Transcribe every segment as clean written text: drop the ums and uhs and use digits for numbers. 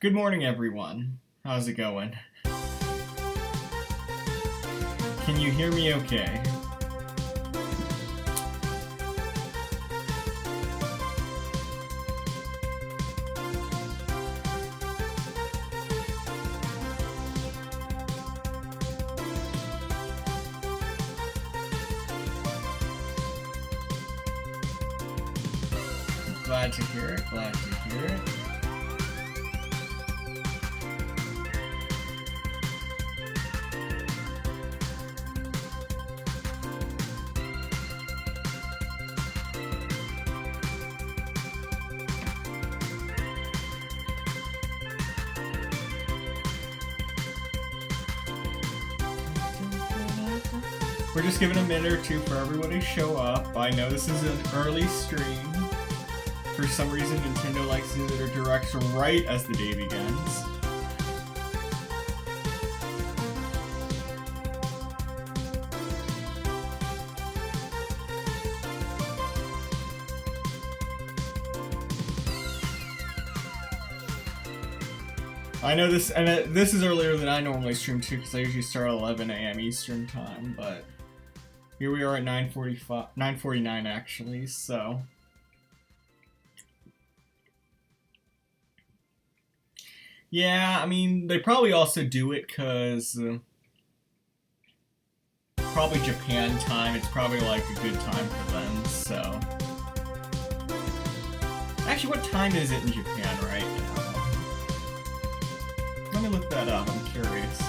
Good morning, everyone. How's it going? Can you hear me okay? Glad to hear it, glad to hear it. We're just giving a minute or two for everybody to show up. I know this is an early stream. For some reason, Nintendo likes to do their directs right as the day begins. I know this, and this is earlier than I normally stream too, because I usually start at 11 a.m. Eastern time, but here we are at 9:49 actually, so. Yeah, I mean, they probably also do it because probably Japan time, it's probably like a good time for them, so. Actually, what time is it in Japan right now? Let me look that up, I'm curious.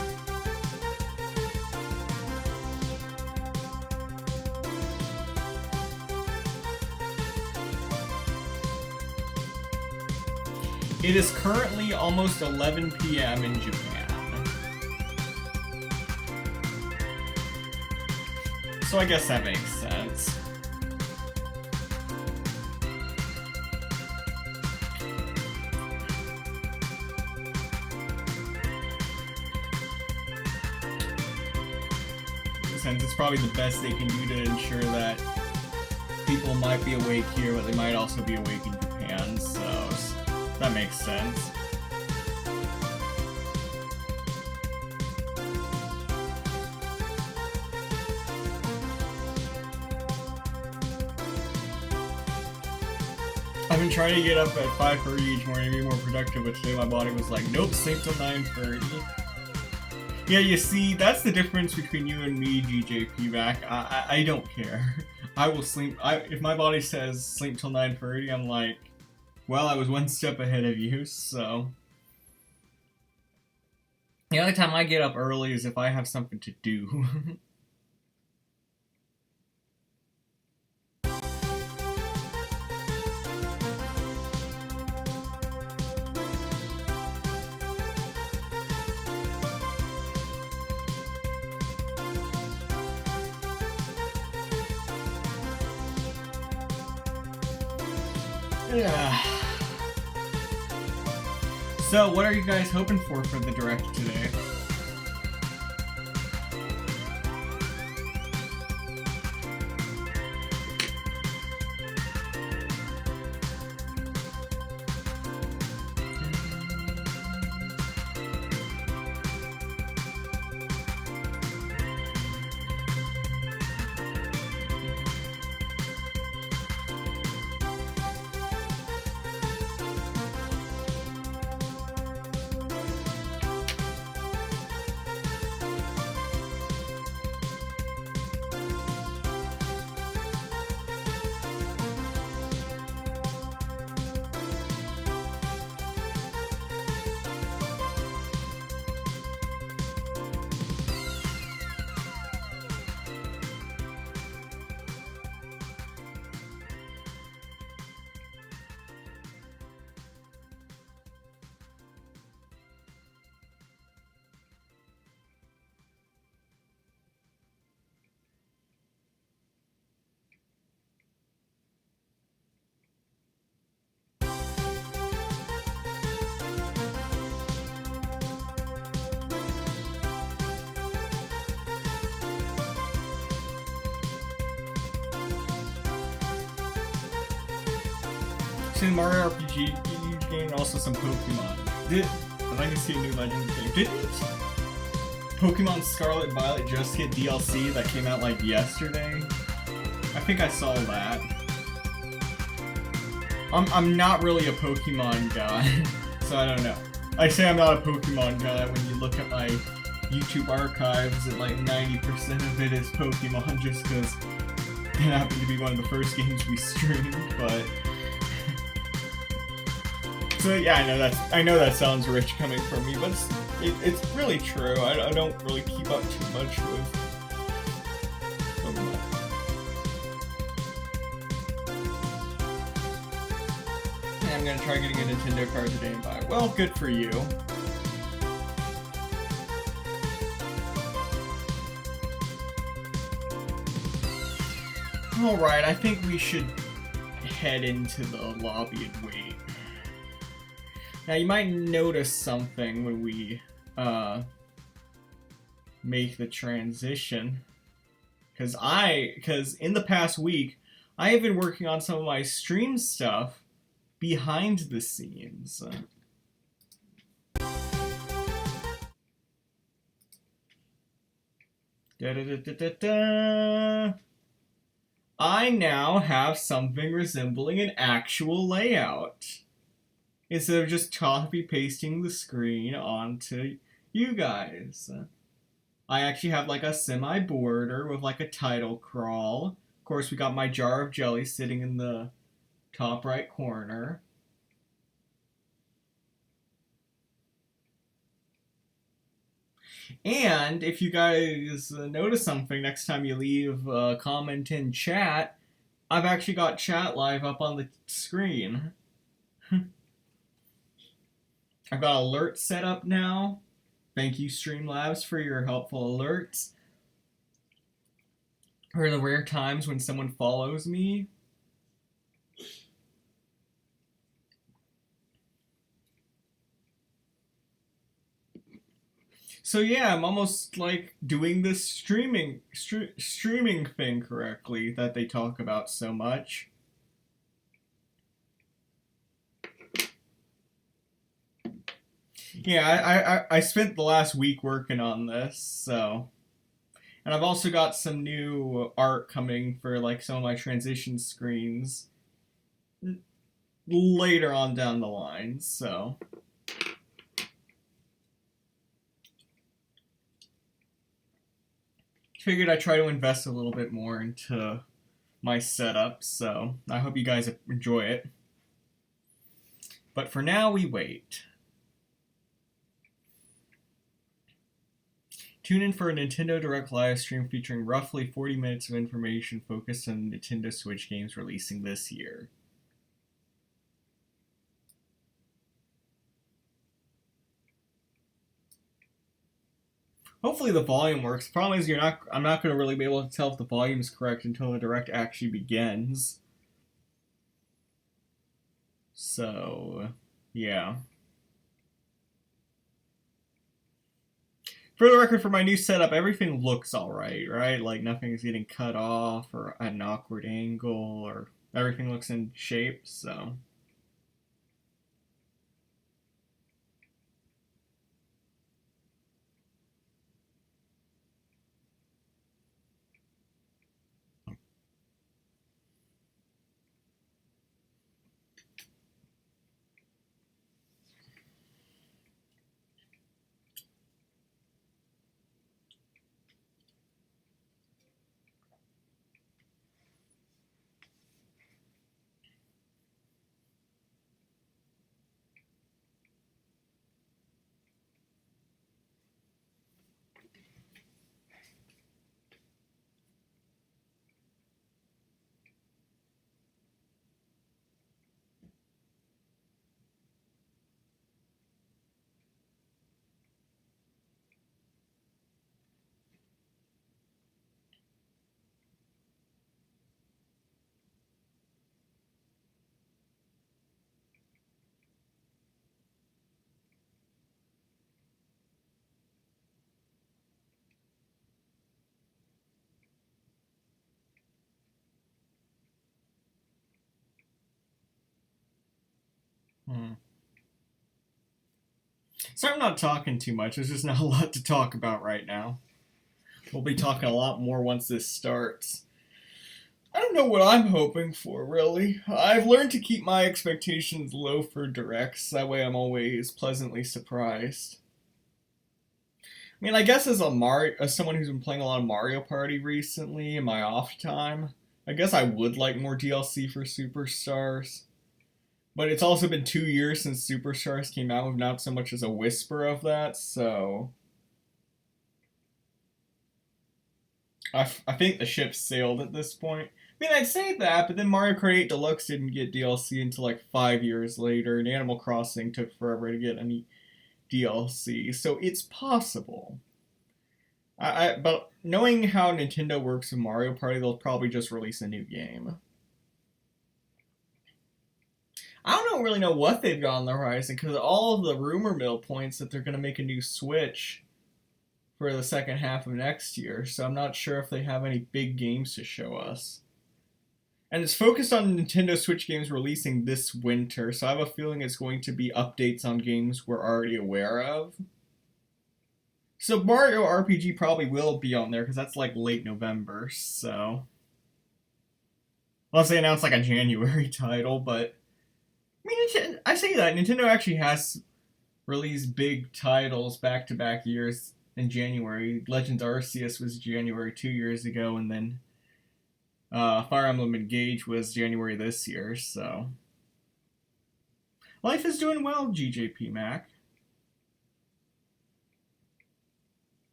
It is currently almost 11 p.m. in Japan. So I guess that makes sense. Since it's probably the best they can do to ensure that people might be awake here, but they might also be awake in Japan, so that makes sense. I've been trying to get up at 5:30 each morning to be more productive, but today my body was like, nope, sleep till 9:30. Yeah, you see, that's the difference between you and me, GJP back. I don't care. I will sleep. If my body says sleep till 9:30, I'm like, well, I was one step ahead of you, so. The only time I get up early is if I have something to do. Yeah. So, what are you guys hoping for the direct today? Mario RPG game and also some Pokemon. I'd like to see a new Legends game. Didn't Pokemon Scarlet and Violet just get DLC that came out like yesterday? I think I saw that. I'm not really a Pokemon guy, so I don't know. I say I'm not a Pokemon guy when you look at my YouTube archives and like 90% of it is Pokemon just because it happened to be one of the first games we streamed, but... So yeah, I know that sounds rich coming from me, but it's really true. I don't really keep up too much with Pokemon. I'm gonna try getting a Nintendo card today and buy it. Well, good for you. Alright, I think we should head into the lobby and wait. Now, you might notice something when we make the transition. Because in the past week, I have been working on some of my stream stuff behind the scenes. I now have something resembling an actual layout, instead of just copy pasting the screen onto you guys. I actually have like a semi border with like a title crawl. Of course, we got my jar of jelly sitting in the top right corner. And if you guys notice something next time you leave a comment in chat, I've actually got chat live up on the screen. I've got alerts set up now. Thank you, Streamlabs, for your helpful alerts. For the rare times when someone follows me. So yeah, I'm almost like doing this streaming thing correctly that they talk about so much. Yeah, I spent the last week working on this, so. And I've also got some new art coming for like some of my transition screens later on down the line, so. Figured I'd try to invest a little bit more into my setup, so I hope you guys enjoy it. But for now, we wait. Tune in for a Nintendo Direct live stream featuring roughly 40 minutes of information focused on Nintendo Switch games releasing this year. Hopefully the volume works. The problem is I'm not going to really be able to tell if the volume is correct until the Direct actually begins. So, yeah. For the record, for my new setup, everything looks alright, right? Like nothing's getting cut off or at an awkward angle, or everything looks in shape, so. So I'm not talking too much. There's just not a lot to talk about right now. We'll be talking a lot more once this starts. I don't know what I'm hoping for, really. I've learned to keep my expectations low for directs. That way I'm always pleasantly surprised. I mean, I guess as someone who's been playing a lot of Mario Party recently in my off time, I guess I would like more DLC for Superstars. But it's also been 2 years since Superstars came out with not so much as a whisper of that, so... I think the ship sailed at this point. I mean, I'd say that, but then Mario Kart 8 Deluxe didn't get DLC until like 5 years later, and Animal Crossing took forever to get any DLC, so it's possible. But knowing how Nintendo works with Mario Party, they'll probably just release a new game. I don't really know what they've got on the horizon, because all of the rumor mill points that they're going to make a new Switch for the second half of next year, so I'm not sure if they have any big games to show us. And it's focused on Nintendo Switch games releasing this winter, so I have a feeling it's going to be updates on games we're already aware of. So Mario RPG probably will be on there, because that's like late November, so... Unless they announce like a January title, but... I mean, I say that, Nintendo actually has released big titles back-to-back years in January. Legends Arceus was January 2 years ago, and then Fire Emblem Engage was January this year, so... Life is doing well, GJP Mac.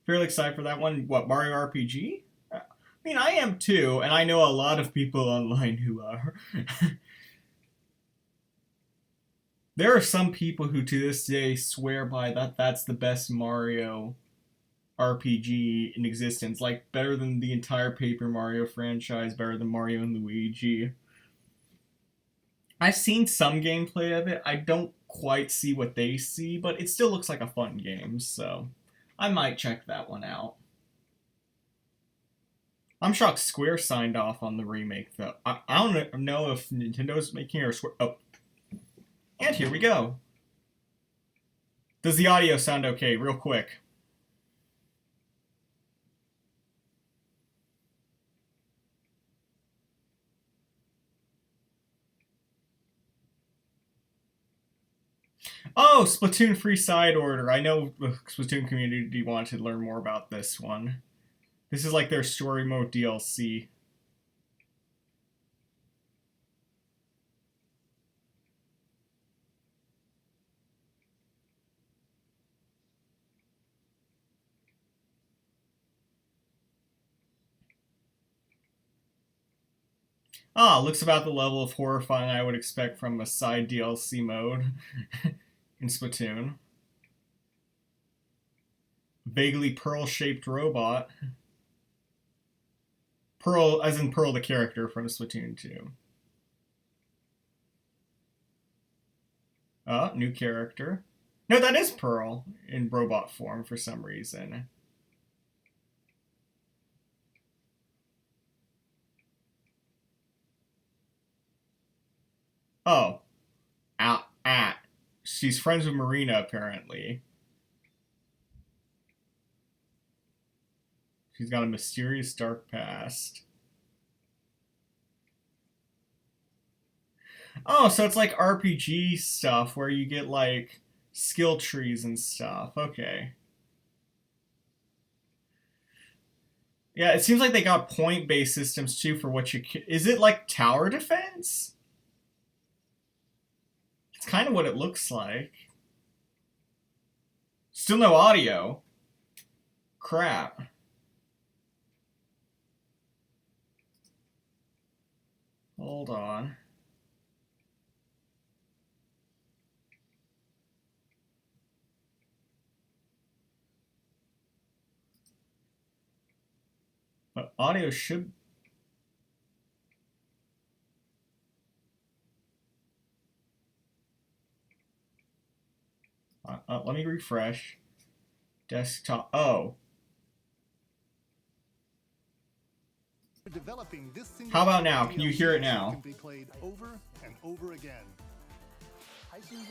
Fairly excited for that one. What, Mario RPG? I mean, I am too, and I know a lot of people online who are. There are some people who to this day swear by that's the best Mario RPG in existence. Like, better than the entire Paper Mario franchise, better than Mario and Luigi. I've seen some gameplay of it. I don't quite see what they see, but it still looks like a fun game, so I might check that one out. I'm shocked Square signed off on the remake, though. I don't know if Nintendo's making it or Square... Oh. And here we go. Does the audio sound okay? Real quick. Oh, Splatoon Free Side Order. I know the Splatoon community wanted to learn more about this one. This is like their story mode DLC. Ah, looks about the level of horrifying I would expect from a side DLC mode in Splatoon. Vaguely pearl-shaped robot. Pearl, as in Pearl the character from Splatoon 2. New character. No, that is Pearl in robot form for some reason. Oh. She's friends with Marina, apparently. She's got a mysterious dark past. Oh, so it's like RPG stuff where you get, like, skill trees and stuff. Okay. Yeah, it seems like they got point-based systems, too, for what you can... Is it, like, tower defense? It's kind of what it looks like. Still no audio. Crap. Hold on. But audio should... let me refresh. Desktop. Oh. How about now? Can you hear it now? Can be played over and over again.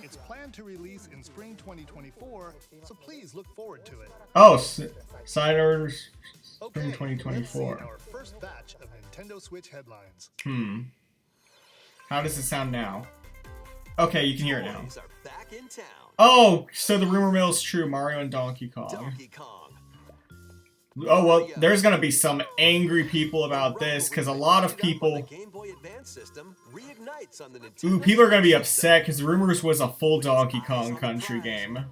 It's planned to release in spring 2024, so please look forward to it. Oh, side orders spring Okay, 2024. let's see our first batch of Nintendo Switch headlines. How does it sound now? Okay, you can hear it now. Toys are back in town. Oh, so the rumor mill is true. Mario and Donkey Kong. Donkey Kong. Oh, well, there's gonna be some angry people about this, because a lot of people... Game Boy Advance system reignites on the Nintendo Ooh, people are gonna be upset, because Rumors was a full Donkey Kong Country game.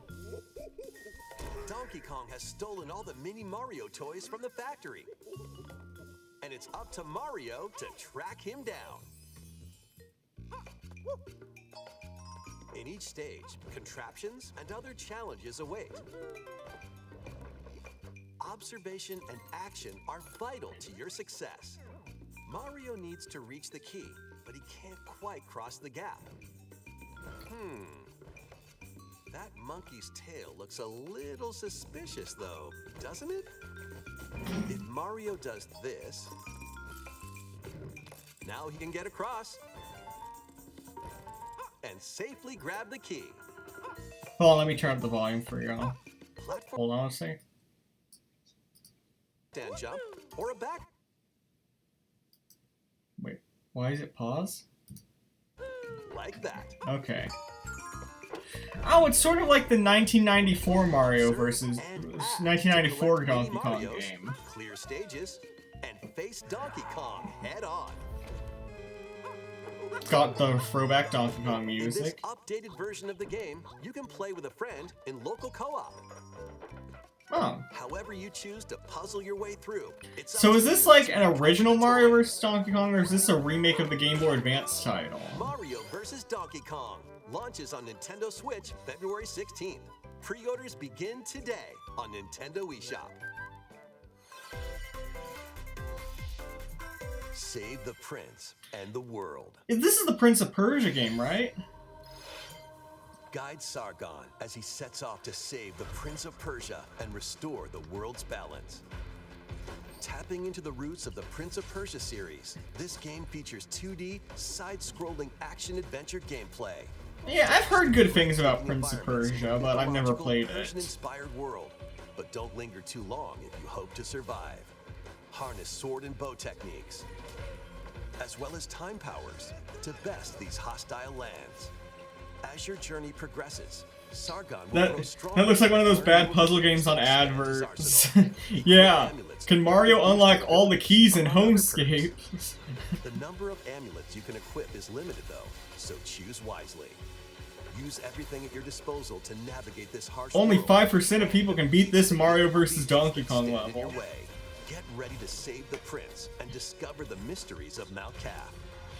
Donkey Kong has stolen all the mini Mario toys from the factory. And it's up to Mario to track him down. In each stage, contraptions and other challenges await. Observation and action are vital to your success. Mario needs to reach the key, but he can't quite cross the gap. That monkey's tail looks a little suspicious though, doesn't it? If Mario does this, now he can get across and safely grab the key. Hold on, let me turn up the volume for y'all. Platform Hold on a second. stand jump or a back. Wait, why is it pause? Like that. Okay. Oh, it's sort of like the 1994 Mario versus 1994 Donkey Kong game. Clear stages and face Donkey Kong head on. It's got the throwback Donkey Kong In this music. updated version of the game, you can play with a friend in local co-op. Oh. However you choose to puzzle your way through. It's So up is to this you. like an original Mario vs. Donkey Kong, or is this a remake of the Game Boy Advance title? Mario vs. Donkey Kong launches on Nintendo Switch February 16th. Pre-orders begin today on Nintendo eShop. Save the prince and the world. This is the Prince of Persia game, right? Guide Sargon as he sets off to save the Prince of Persia and restore the world's balance. Tapping into the roots of the Prince of Persia series, this game features 2D, side-scrolling action-adventure gameplay. Yeah, I've heard good things about Prince of Persia, but I've never played it. Persian-inspired world, but don't linger too long if you hope to survive. Harness sword and bow techniques, as well as time powers, to best these hostile lands. As your journey progresses, Sargon will grow stronger. That looks like one of those bad puzzle games on adverts. Yeah. Can Mario unlock all the keys in Homescape? The number of amulets you can equip is limited though, so choose wisely. Use everything at your disposal to navigate this harsh Only world. 5% of people can beat this Mario vs. Donkey Kong Stand in your level. way. Get ready to save the prince and discover the mysteries of Mount Calf.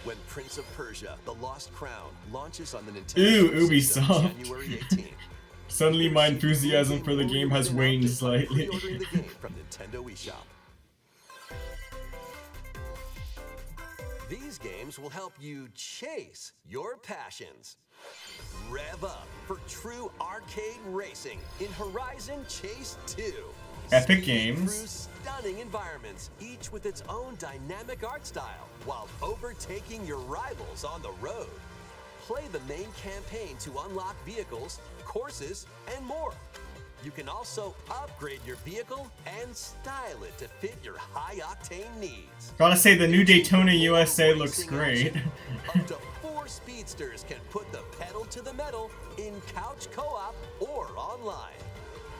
When Prince of Persia: The Lost Crown launches on the Nintendo Ew, Switch system Ubisoft. January 18th. Suddenly my enthusiasm for the game has waned slightly. Pre-ordering the game from Nintendo eShop. These games will help you chase your passions. Rev up for true arcade racing in Horizon Chase 2. Epic Speed Games. Through stunning environments, each with its own dynamic art style, while overtaking your rivals on the road. Play the main campaign to unlock vehicles, courses, and more. You can also upgrade your vehicle and style it to fit your high-octane needs. Gotta say, the new Daytona USA looks Racing great. action. Up to 4 speedsters can put the pedal to the metal in couch co-op or online.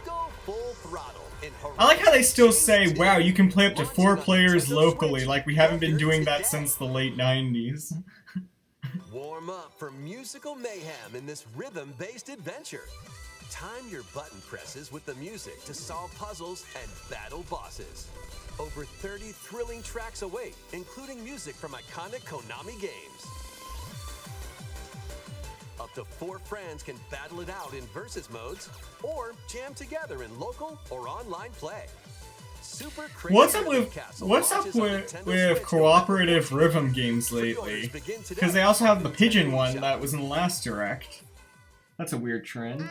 Go full throttle in Horizon I like how they still say, Chase 2. wow, you can play up to 4 Launching on players Nintendo locally, Switch like we haven't been later doing that today. since the late 90s. Warm up for musical mayhem in this rhythm-based adventure. Time your button presses with the music to solve puzzles and battle bosses. Over 30 thrilling tracks await, including music from iconic Konami games. Up to 4 friends can battle it out in versus modes or jam together in local or online play. Super Crazy What's up Rhythm with Castle what's launches up on with Nintendo with Switch cooperative November 14th. rhythm games Pre-orders lately? begin today Because they also have the on pigeon Nintendo one eShop. that was in the last direct. That's a weird trend.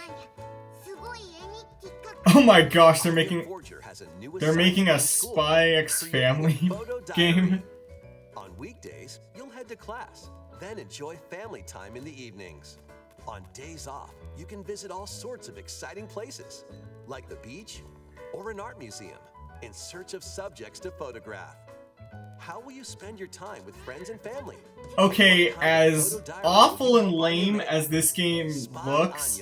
Oh my gosh, they're making Forger has a new they're making a assignment in school. Spy X Create Family a photo diary. game. On weekdays, you'll head to class, then enjoy family time in the evenings. On days off, you can visit all sorts of exciting places, like the beach or an art museum, in search of subjects to photograph. How will you spend your time with friends and family? Okay, as awful and lame as this game looks,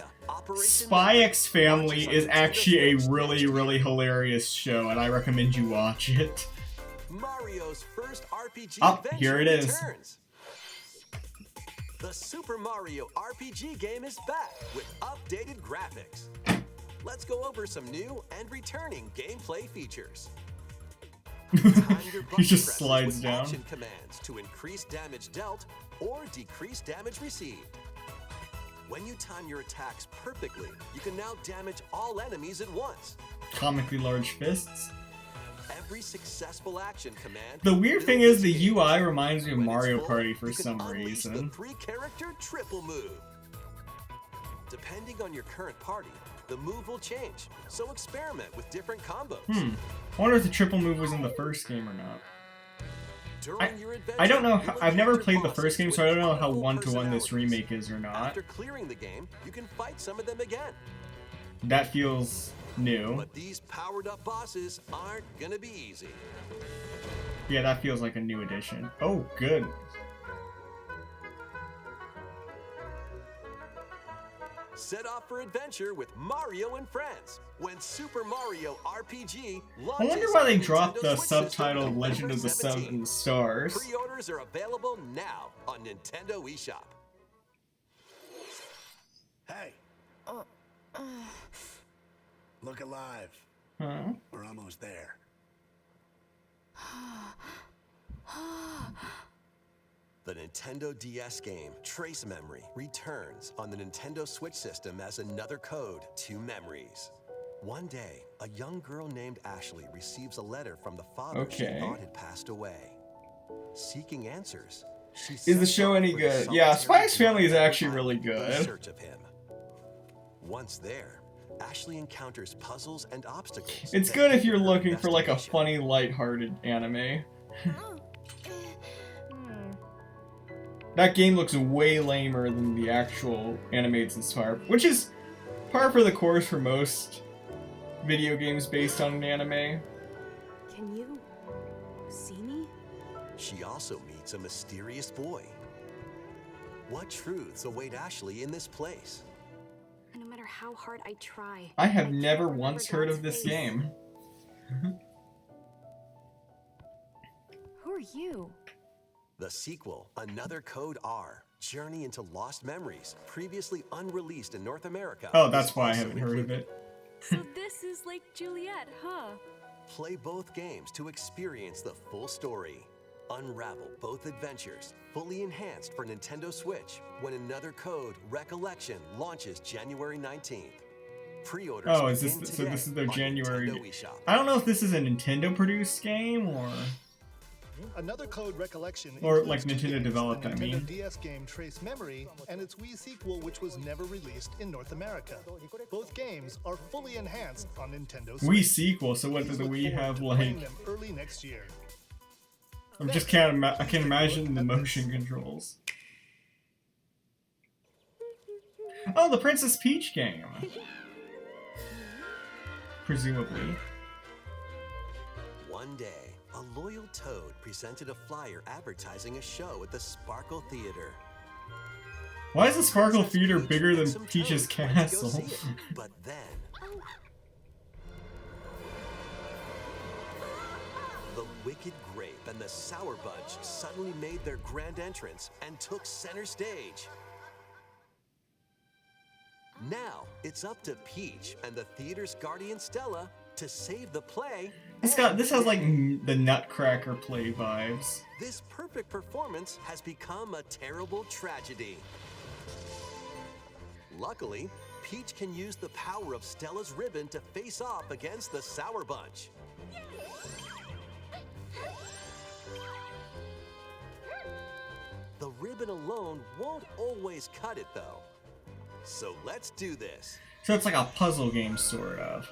Spy X Family is actually a really, really hilarious show, and I recommend you watch it. Mario's first RPG adventure here it is. returns. The Super Mario RPG game is back with updated graphics. Let's go over some new and returning gameplay features. He just slides down. Action commands to increase damage dealt or decrease damage received. When you time your attacks perfectly, you can now damage all enemies at once. Comically large fists. Every successful action command. The weird thing is the UI reminds me of Mario Party for some The reason. 3-character triple move. Depending on your current party, the move will change, so experiment with different combos. I wonder if the triple move was in the first game or not. During your adventure, I don't know. you will I've never encounter played the bosses first game, so I with don't know how powerful 1-to-1 this personalities. remake is or not. After clearing the game, you can fight some of them again. That feels new. But these powered-up bosses aren't gonna be easy. Yeah, that feels like a new addition. Oh, good. Set off for adventure with Mario and Friends when Super Mario RPG I launches. wonder why they on dropped Nintendo the Switch system subtitle November Legend of the 17th. Seven Stars. Pre-orders are available now on Nintendo eShop. Hey. Look alive. Huh? We're almost there. The Nintendo DS game Trace Memory returns on the Nintendo Switch system as another code to memories. One day, a young girl named Ashley receives a letter from the father she Okay. thought had passed away. Seeking answers, she Is the sets show off any for the good? Yeah, solitary Spy X Family is island actually really in good. search of him. Once there, Ashley encounters puzzles and obstacles. It's that good if lead you're her looking for like a destination. funny, lighthearted anime. That game looks way lamer than the actual animated inspired, which is par for the course for most video games based on an anime. Can you see me? She also meets a mysterious boy. What truths await Ashley in this place? No matter how hard I try, I have can't never remember once heard God's of this face. game. Who are you? The sequel, Another Code R, Journey into Lost Memories, previously unreleased in North America. Oh, that's is why I also haven't heard of included. it. So this is like Juliet, huh? Play both games to experience the full story. Unravel both adventures, fully enhanced for Nintendo Switch, when Another Code Recollection launches January 19th. Pre-orders Oh, is this begin so? This is their today on January. Nintendo eShop. I don't know if this is a Nintendo-produced game or. Another Code Recollection Or, includes like, two Nintendo games, developed, the I Nintendo mean. DS game Trace Memory and its Wii sequel, which was never released in North America. Both games are fully enhanced on Nintendo Switch. Wii sequel. So what Please does the look Wii forward have to like? playing them early next year. I just can't. I can imagine the motion controls. Oh, the Princess Peach game. Presumably. One day, a loyal toad presented a flyer advertising a show at the Sparkle Theater. Why is the Sparkle Princess Theater Peach bigger and than some Peach's toads went to go castle? see it. But then, the Wicked Grape and the Sour Bunch suddenly made their grand entrance and took center stage. Now, it's up to Peach and the theater's guardian Stella to save the play. This has like the Nutcracker play vibes. This perfect performance has become a terrible tragedy. Luckily, Peach can use the power of Stella's ribbon to face off against the Sour Bunch. The ribbon alone won't always cut it, though. So let's do this. So it's like a puzzle game, sort of.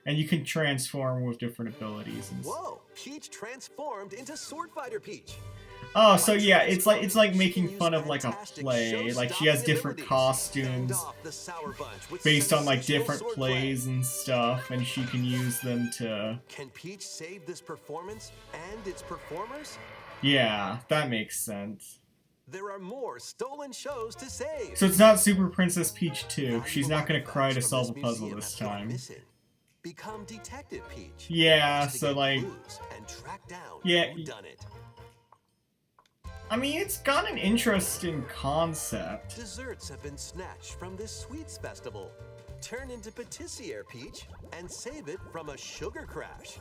And you can transform with different abilities. And Whoa! Peach transformed into Sword Fighter Peach. Oh, so yeah, it's like making fun of like a play. Like she has different costumes based on like different plays and stuff, and she can use them to. Can Peach save this performance and its performers? Yeah, that makes sense. There are more stolen shows to save. So it's not Super Princess Peach 2. She's not gonna cry to solve a puzzle this time. Become Detective Peach. Yeah, so like, and track down yeah. who done it. I mean, it's got an interesting concept. Desserts have been snatched from this sweets festival. Turn into Patissiere Peach and save it from a sugar crash.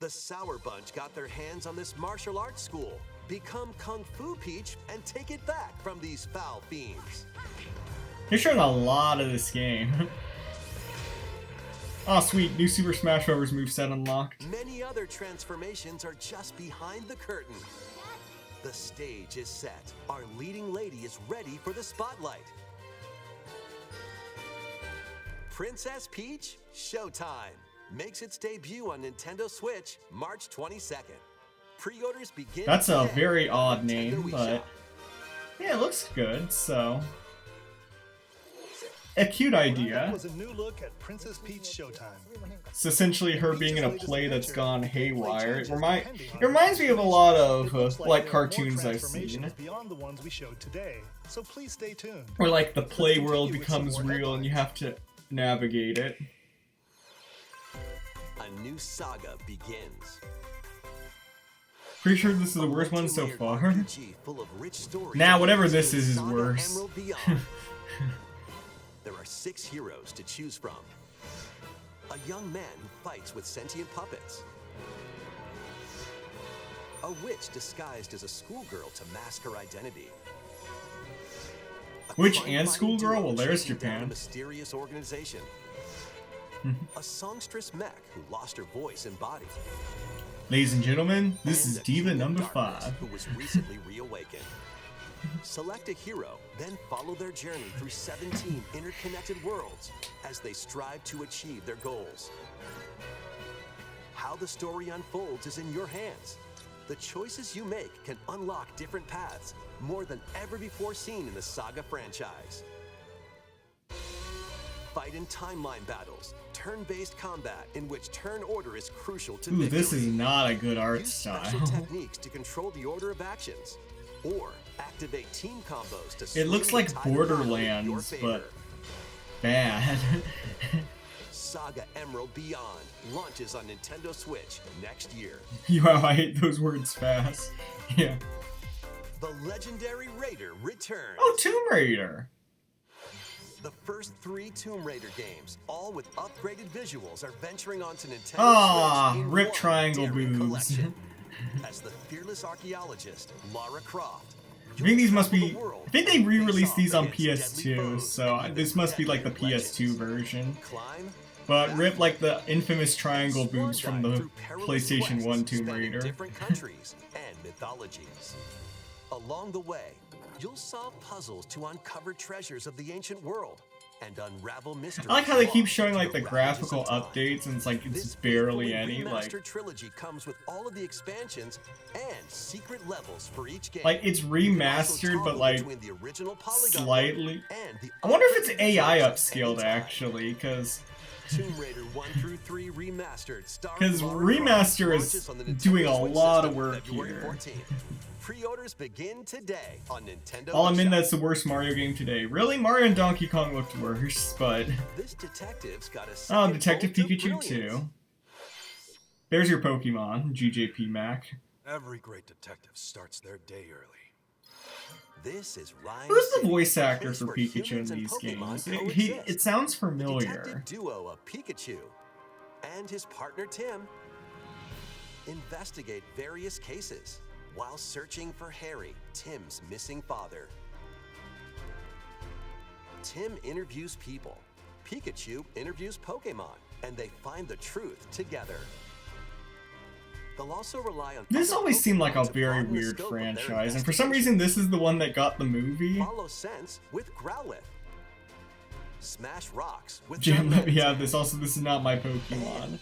The Sour Bunch got their hands on this martial arts school. Become Kung Fu Peach and take it back from these foul fiends. They're showing a lot of this game. Oh sweet, new Super Smash Bros. Moveset unlocked. Many other transformations are just behind the curtain. The stage is set. Our leading lady is ready for the spotlight. Princess Peach Showtime makes its debut on Nintendo Switch March 22nd. Pre-orders begin. That's a today very on odd Nintendo name, eShop. but yeah, it looks good, so. A cute idea. That was a new look at Princess Peach Showtime. It's essentially her being in a play that's gone haywire. It reminds me of a lot of like cartoons I've seen. Beyond the ones we showed today, so please stay tuned. Where like the play world becomes real and you have to navigate it. A new saga begins. Pretty sure this is the worst one so far. RPG full of rich stories Nah, whatever awaits this in is Saga worse. Emerald Beyond. There are 6 heroes to choose from. A young man who fights with sentient puppets. A witch disguised as a schoolgirl to mask her identity. A Witch crime-fighting and schoolgirl? duo Well, there's chasing down Japan. a mysterious organization. A songstress mech who lost her voice and body. Ladies and gentlemen, this And is a Diva king of number darkness 5. who was recently reawakened. Select a hero, then follow their journey through 17 interconnected worlds as they strive to achieve their goals. How the story unfolds is in your hands. The choices you make can unlock different paths, more than ever before seen in the Saga franchise. Fight in timeline battles, turn-based combat in which turn order is crucial to Ooh, victory. this is not a good art Use style. special techniques to control the order of actions, or activate team combos to It swing looks the like tide of battle in your Borderlands, favor. but bad. Saga Emerald Beyond launches on Nintendo Switch next year. Wow, I hate those words fast. Yeah. The legendary Raider returns. Oh, Tomb Raider. The first 3 Tomb Raider games, all with upgraded visuals, are venturing onto Nintendo Ah, Switch in rip one triangle daring boobs. collection. As the fearless archaeologist, Lara Croft. I think these must be. you'll travel the world I think they re-released these on face off against deadly PS2, foes so and this must be like the defeat PS2 legends. version. Climb, But rip like the infamous triangle Swan boobs from dive the through perilous PlayStation 1 quests Tomb spanning Raider. different countries and mythologies. Along the way, you'll solve puzzles to uncover treasures of the ancient world and unravel mysteries. I like how they keep lost showing to like the the ravages graphical of time. updates and it's like it's This barely faithfully any like remastered trilogy comes with all of the expansions and secret levels for each game. like it's You can also remastered but toggle like between the original polygon slightly. and the I wonder if it's upgraded AI visuals at upscaled any time. actually, because Tomb Raider 1 through 3 remastered. starring 'Cause Lara Remaster Croft, is launches on the Nintendo doing a Switch lot of system work February here. 14th. Pre-orders begin today on Nintendo. I'll admit eShop. that's the worst Mario game today. Really, Mario and Donkey Kong looked worse, but This detective's got a oh, second Detective bolt of Pikachu brilliance. too. There's your Pokemon, GJP Mac. Every great detective starts their day early. This is Ryan Who's the City, voice a actor place for where Pikachu in humans and these Pokemon games? It coexist. sounds The familiar. detective duo of Pikachu and his partner Tim investigate various cases while searching for Harry, Tim's missing father. Tim interviews people, Pikachu interviews Pokemon, and they find the truth together. They'll also rely on This other always seemed like a Pokemon to very broaden the weird scope of their franchise, and for some investigation. reason this is the one that got the movie. Follow Sense with Growlithe. Smash Rocks with Jim, let me Charmander. have this. Also, this is not my Pokemon.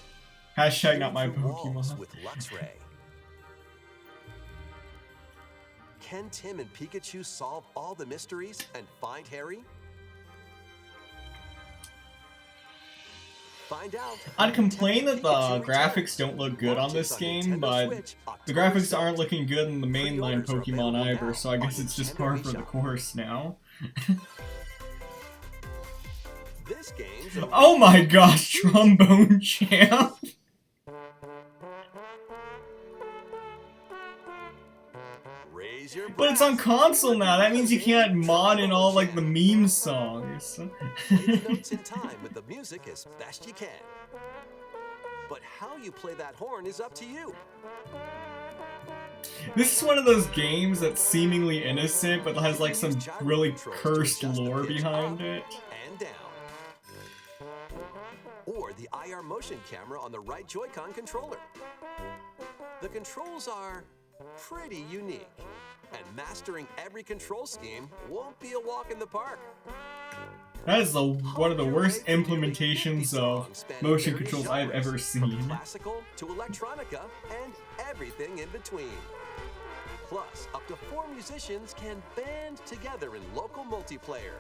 # not my Through walls Pokemon. with Luxray. can Tim and Pikachu solve all the mysteries and find Harry? Find out. I'd complain that the graphics don't look good on this game, but the graphics aren't looking good in the mainline Pokemon either, so I guess it's just par for the course now. This game's Oh my gosh, Trombone Champ! Raise your But it's on console now, that means you can't mod in all like the meme songs. Play the notes in time with the music as best you can. But how you play that horn is up to you. This is one of those games that's seemingly innocent, but has like some really cursed lore behind it. And down. Or the IR motion camera on the right Joy-Con controller. The controls are pretty unique, and mastering every control scheme won't be a walk in the park. That is one of the worst implementations of motion controls I've ever From seen. classical to electronica and everything in between. Plus, up to 4 musicians can band together in local multiplayer.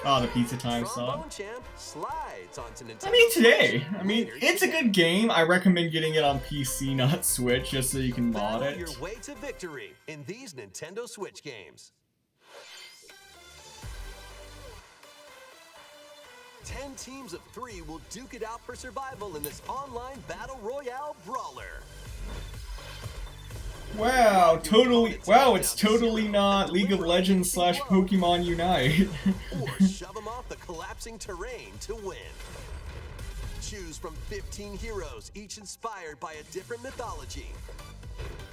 Oh, the Pizza Time song. Trombone Champ slides onto Nintendo I mean, today. Switch I mean, later it's a today. good game. I recommend getting it on PC, not Switch, just so you can mod Battle it. your way to victory in these Nintendo Switch games. 10 teams of 3 will duke it out for survival in this online battle royale brawler. Wow, totally. Wow, it's totally not League of Legends / Pokemon Unite. Or shove them off the collapsing terrain to win. Choose from 15 heroes, each inspired by a different mythology.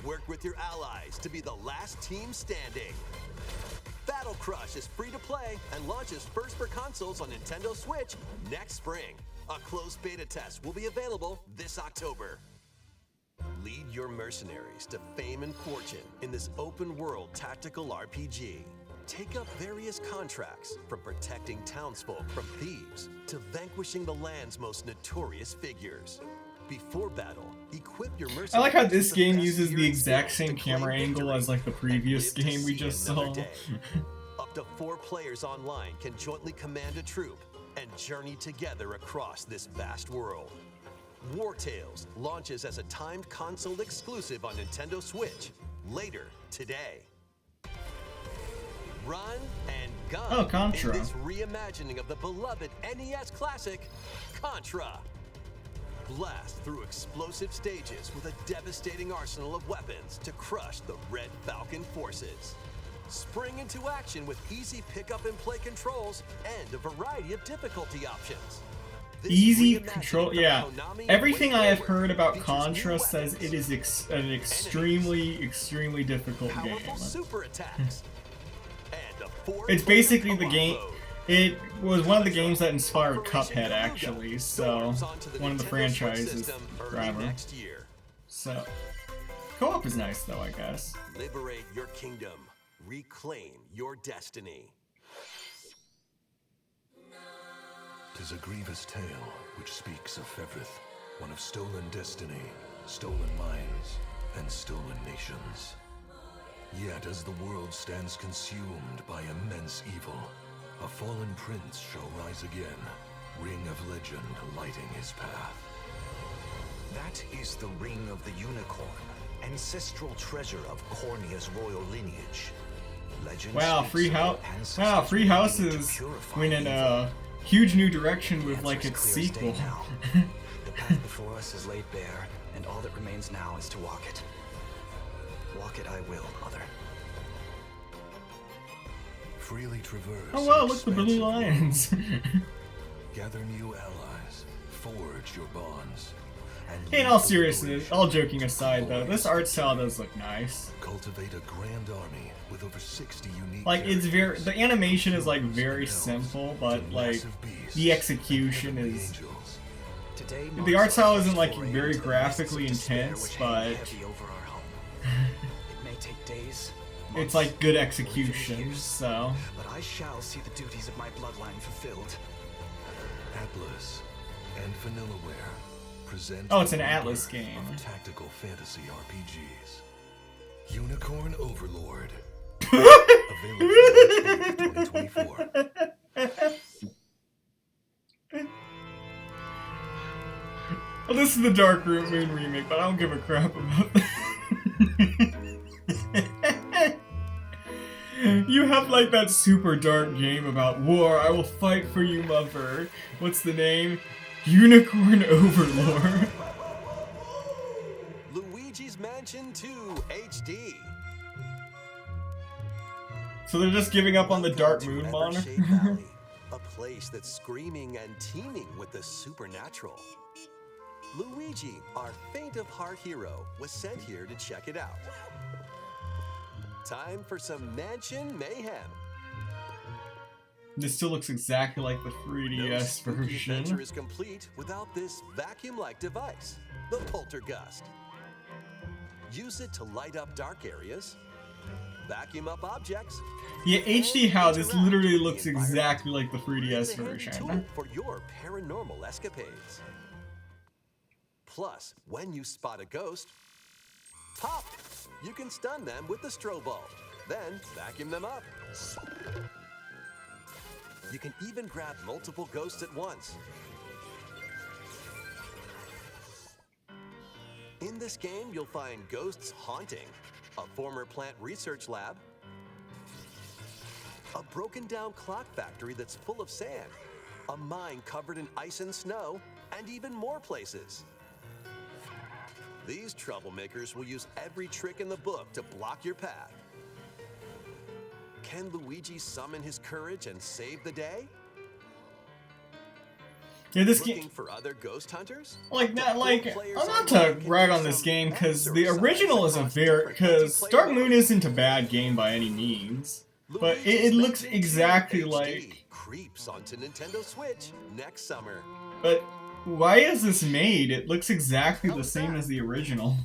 Work with your allies to be the last team standing. Battle Crush is free to play and launches first for consoles on Nintendo Switch next spring. A closed beta test will be available this October. Lead your mercenaries to fame and fortune in this open-world tactical RPG. Take up various contracts, from protecting townsfolk from thieves to vanquishing the land's most notorious figures. Before battle, equip your mercenaries. I like how this with the game best uses gear the and exact skills same to claim camera angle victory as like the and previous live to game we see just another saw. day. Up to 4 players online can jointly command a troop and journey together across this vast world. War Tales launches as a timed console exclusive on Nintendo Switch later today. Run and gun Oh, Contra. in this reimagining of the beloved NES classic, Contra. Blast through explosive stages with a devastating arsenal of weapons to crush the Red Falcon forces. Spring into action with easy pick-up and play controls and a variety of difficulty options. This Easy reimagining control, from yeah. Konami Everything Way I have Forward heard about features Contra new says weapons, it is an extremely difficult game. powerful super attacks, and a It's 4-player basically the co-op game. mode. It was one of the games that inspired Operation Cuphead, Galuga actually. So storms onto the one of the Nintendo Switch franchises system early forever. next year. So co-op is nice though, I guess. Liberate your kingdom. Reclaim your destiny. 'Tis a grievous tale which speaks of Fevrith, one of stolen destiny, stolen minds, and stolen nations. Yet as the world stands consumed by immense evil, a fallen prince shall rise again, ring of legend lighting his path. That is the Ring of the Unicorn, ancestral treasure of Cornea's royal lineage. Legend Wow, speaks free of house. your ancestors Wow, free needing house to is purify went in evil. a huge new direction with The like answer its is clear as day sequel. now. The path before us is laid bare, and all that remains now is to walk it. Walk it I will, Mother. Freely traverse. Oh wow, an look, the Blue expansive world. Lions. Gather new allies, forge your bonds. And Hey, in lead all the seriousness, liberation all joking to aside though, this art style does look nice. Cultivate a grand army with over 60 unique Like it's very, characters, the animation is like humans very and elves, simple, to but like massive beasts the execution and the is. angels. Today The art marks style our isn't first like foray very into the mists of graphically despair intense, which but hang heavy over our home. It may take days, it's months, like good or even execution. years, So but I shall see the duties of my bloodline fulfilled. Atlas and Vanillaware present Oh, it's an a Atlas number game. of tactical fantasy RPGs. Unicorn Overlord. Available March 2024. Well, this is the Dark Moon remake, but I don't give a crap about that. You have like that super dark game about war. I will fight for you, mother. What's the name? Unicorn Overlord. Luigi's Mansion 2 HD. So they're just giving up on the Dark Moon Welcome to moniker? Evershade Valley, a place that's screaming and teeming with the supernatural. Luigi, our faint of heart hero, was sent here to check it out. Time for some mansion mayhem. This still looks exactly like the 3DS No spooky adventure version. is complete without this vacuum-like device, the Poltergust. Use it to light up dark areas, vacuum up objects. Yeah, HD how this literally Interact with looks the environment. exactly like the 3DS It's a handy tool version. for your paranormal escapades. Plus, when you spot a ghost, pop! You can stun them with the strobe bulb, then vacuum them up. You can even grab multiple ghosts at once. In this game, you'll find ghosts haunting, a former plant research lab, a broken down clock factory that's full of sand, a mine covered in ice and snow, and even more places. These troublemakers will use every trick in the book to block your path. Can Luigi summon his courage and save the day? Yeah, this Looking game, for other ghost hunters? like that, like Players I'm not online to can rag do on this some game because the exercise original is a across very different because multiplayer Dark Moon modes. isn't a bad game by any means, but it Luigi's looks Mansion 2 exactly HD like. creeps onto Nintendo Switch next summer. But why is this made? It looks exactly How the is same that? as the original.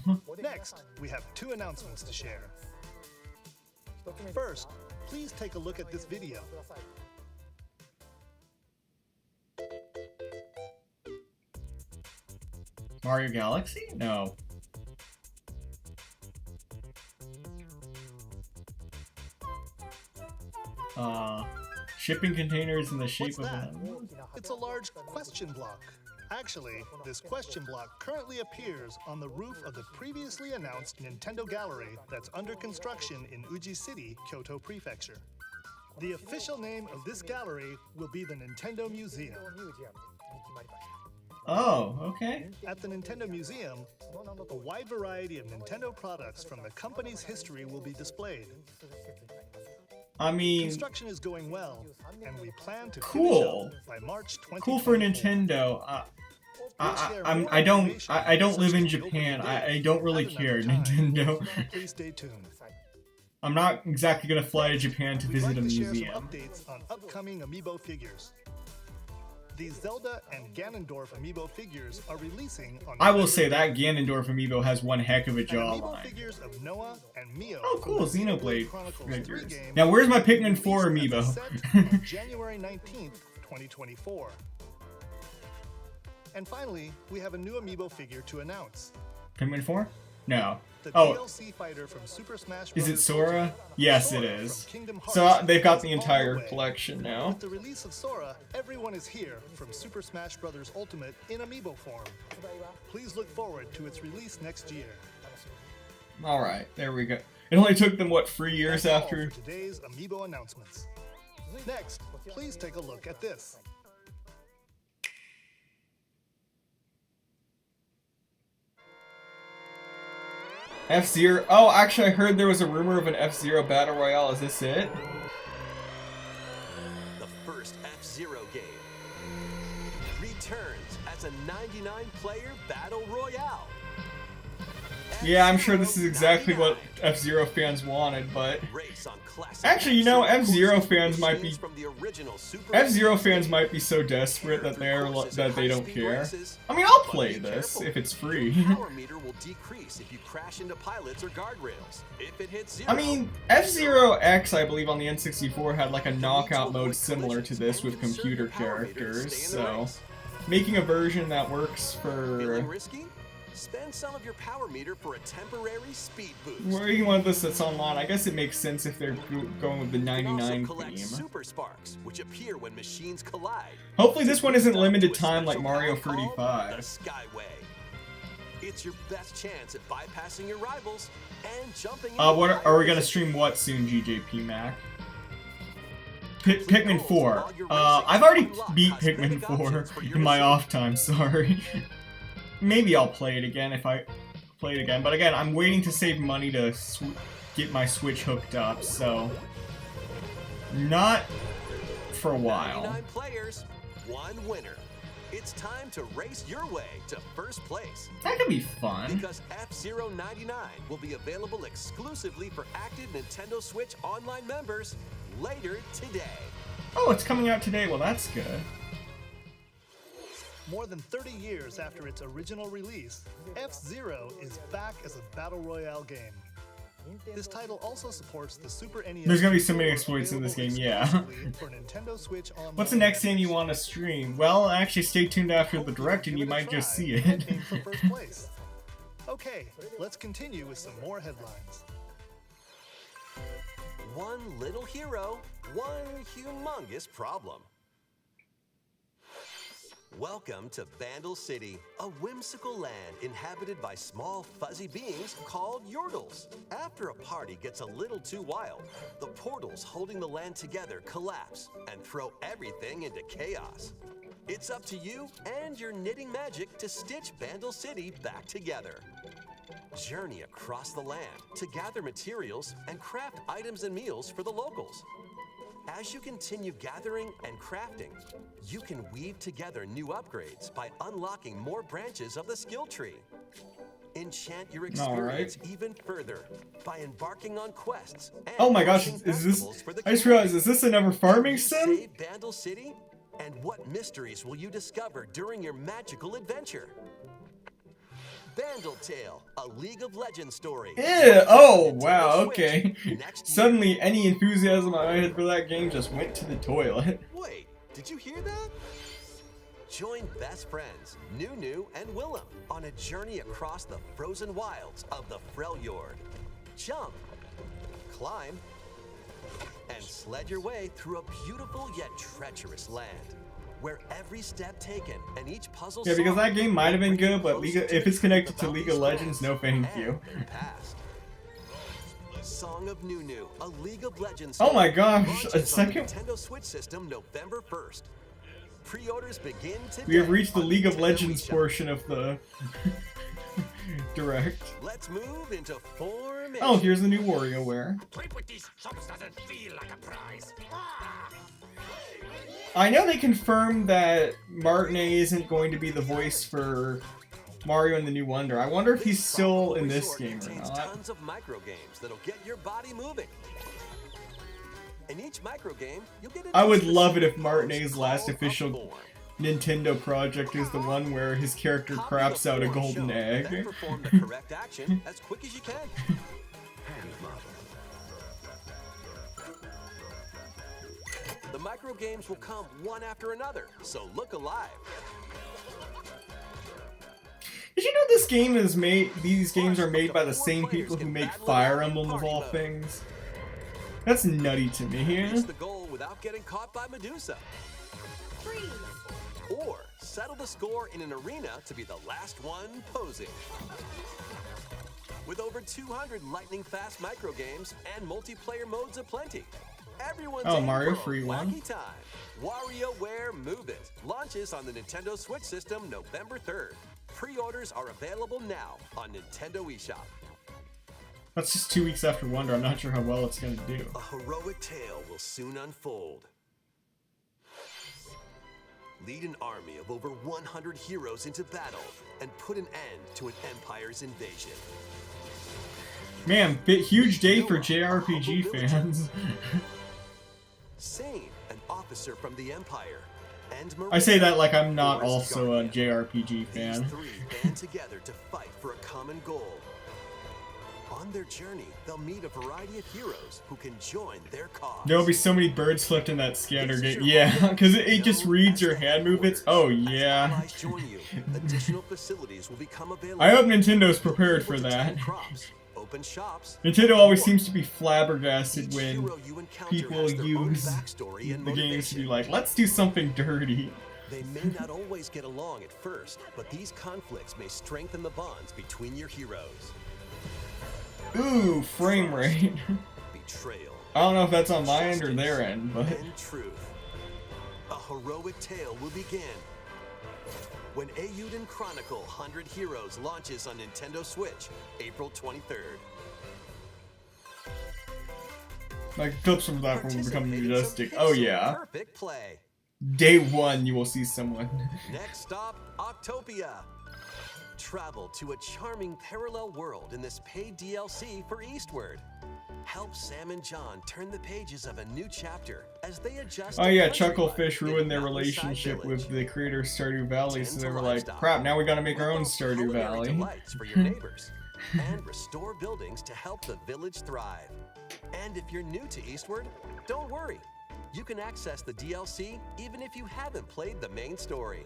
Next, we have 2 announcements to share. First, please take a look at this video. Mario Galaxy? No. Shipping containers in the shape What's of that? an. It's a large question block. Actually, this question block currently appears on the roof of the previously announced Nintendo Gallery that's under construction in Uji City, Kyoto Prefecture. The official name of this gallery will be the Nintendo Museum. Oh, okay. At the Nintendo Museum, a wide variety of Nintendo products from the company's history will be displayed. I mean, Construction is going well, and we plan to Cool. finish up by March 2024. cool for Nintendo. I don't live in Japan. I don't really care, Nintendo. Please stay tuned. I'm not exactly gonna fly to Japan to We'd visit like a to share some museum. updates on upcoming Amiibo figures. The Zelda and Ganondorf Amiibo figures are releasing on I will say that Ganondorf amiibo has one heck of a and Amiibo jawline. figures of Noah and Mio. Oh, from cool, the Xenoblade Chronicles 3 figures. game Now, where's my will be Pikmin 4 released as a amiibo? set on January 19th, 2024. And finally, we have a new Amiibo figure to announce. Pikmin 4? No. The Oh, DLC fighter from Super Smash is it Bros. Sora? Ultimate, Yes, Sora it is. from Kingdom So Hearts they've got is the on entire way. collection now. With the release of Sora, everyone is here from Super Smash Bros. Ultimate in Amiibo form. Please look forward to its release next year. Alright, there we go. It only took them, what, 3 years That's all after? for today's Amiibo announcements. Next, please take a look at this. F-Zero? Oh, actually, I heard there was a rumor of an F-Zero Battle Royale. Is this it? The first F-Zero game returns as a 99-player battle royale. Yeah, I'm sure this is exactly what F-Zero F-Zero fans wanted, but... 99. Race on classic Actually, you know, F-Zero F-Zero courses fans with might be... machines from the original Super F-Zero Nintendo fans game. might be so desperate that Courses that and they don't high-speed care. races. I mean, I'll But play be this careful. if it's free. The power meter will decrease if you crash into pilots or guardrails. If it hits zero, I mean, F-Zero X, I believe, on the N64 had like a knockout mode similar to this with computer characters, so... Making a version that works feeling for... risky? Spend some of your power meter for a temporary speed boost. Where do you want this that's online? I guess it makes sense if they're going with the You can 99 also collect theme. super sparks, which appear when machines collide. Hopefully this one isn't Up limited to a time like special Mario path called 35. The Skyway. It's your best chance at bypassing your rivals and jumping. What are we gonna stream what soon, GJP Mac? Pikmin 4. I've already beat Pikmin 4 in my off time, sorry. Maybe I'll play it again if I play it again, but again, I'm waiting to save money to get my Switch hooked up, so not for a while. 99 players, one winner. It's time to race your way to first place. That could be fun. Because F-Zero 99 will be available exclusively for active Nintendo Switch Online members later today. Oh, it's coming out today. Well, that's good. More than 30 years after its original release, F-Zero is back as a Battle Royale game. This title also supports the Super NES. There's gonna be so many controller exploits in this game, available yeah. exclusively for Nintendo Switch Online. What's the next game you want to stream? Well, actually, stay tuned after the direct and you might just see it. And aim for first place. Okay, let's continue with some more headlines. One little hero, one humongous problem. Welcome to Bandle City, a whimsical land inhabited by small fuzzy beings called Yordles. After a party gets a little too wild, the portals holding the land together collapse and throw everything into chaos. It's up to you and your knitting magic to stitch Bandle City back together. Journey across the land to gather materials and craft items and meals for the locals. As you continue gathering and crafting, you can weave together new upgrades by unlocking more branches of the skill tree. Enchant your experience even further by embarking on quests and Oh my gosh, hosting is this... festivals for the I just community. realized, is this another farming You sim? save Bandle City? And what mysteries will you discover during your magical adventure? Bandle Tale, a League of Legends story. Yeah, oh, Nintendo wow, Switch okay. next year. Suddenly, any enthusiasm I had for that game just went to the toilet. Wait, did you hear that? Join best friends, Nunu and Willem, on a journey across the frozen wilds of the Freljord. Jump, climb, and sled your way through a beautiful yet treacherous land, where every step taken and each puzzle Yeah, because solved that game might have been will bring good, you but closer to if the it's connected truth to about League these of Legends, no stories thank you. and their past. Song of Nunu, a League of Legends Oh my story, gosh, launches a on the second? Nintendo Switch system November 1st. Pre-orders begin today. We have reached the on League of Nintendo Legends eShop. portion of the direct. Let's move into formation. Oh, here's the new WarioWare. I know they confirmed that Martinet isn't going to be the voice for Mario and the New Wonder. I wonder if he's still in this game or contains not. tons of micro games that'll get your body moving. In each micro game, you'll get I would into love it if specific Martinet's pose last called a official form. Nintendo project is the one where his character Copy craps the out a form golden shown, egg. Then perform the correct action as quick as you can. Hand model. The micro games will come one after another, so look alive. Did you know this game is made? These games are made by the same people who make Fire Emblem of all things. That's nutty to me. Reach the goal without getting caught by Medusa. Freeze! Or settle the score in an arena to be the last one posing. With over 200 lightning-fast micro games and multiplayer modes aplenty, everyone's Oh, in Mario for a free one. wacky time. WarioWare Move It launches on the Nintendo Switch system November 3rd. Pre-orders are available now on Nintendo eShop. That's just 2 weeks after Wonder. I'm not sure how well it's gonna do. A heroic tale will soon unfold. Lead an army of over 100 heroes into battle and put an end to an empire's invasion. Man, huge day for JRPG fans. Sane, an officer from the Empire, and I say that like I'm Maria, not Forest also a Guardian. JRPG fan. These three band together to fight for a common goal. On their journey, they'll meet a variety of heroes who can join their cause. There'll be so many birds flipped in that scanner game. Yeah, because it just reads your hand movements. Oh, yeah. Allies join you. Additional facilities will become available. I hope Nintendo's prepared for that. Open shops. Nintendo always seems to be flabbergasted Each when hero you encounter people has their own use backstory and the games to be motivation. like, let's do something dirty. They may not always get along at first, but these conflicts may strengthen the bonds between your heroes. Ooh, frame rate. Betrayal. I don't know if that's on my end or their end, but... And truth. A heroic tale will begin when Eiyuden Chronicle 100 Heroes launches on Nintendo Switch, April 23rd. Like, clips from that will become Participate in majestic. some Oh, pixel yeah. Perfect play. Day one, you will see someone. Next stop, Octopia. Travel to a charming parallel world in this paid DLC for Eastward. Help Sam and John turn the pages of a new chapter as they adjust. Oh to yeah, countrywide Chucklefish in ruined their Mountainside relationship Village. with the creator of Stardew Valley, so Tend they to were like, livestock. crap, now we gotta make our own Promote Stardew culinary Valley. delights for your neighbors and restore buildings to help the village thrive. And if you're new to Eastward, don't worry. You can access the DLC even if you haven't played the main story.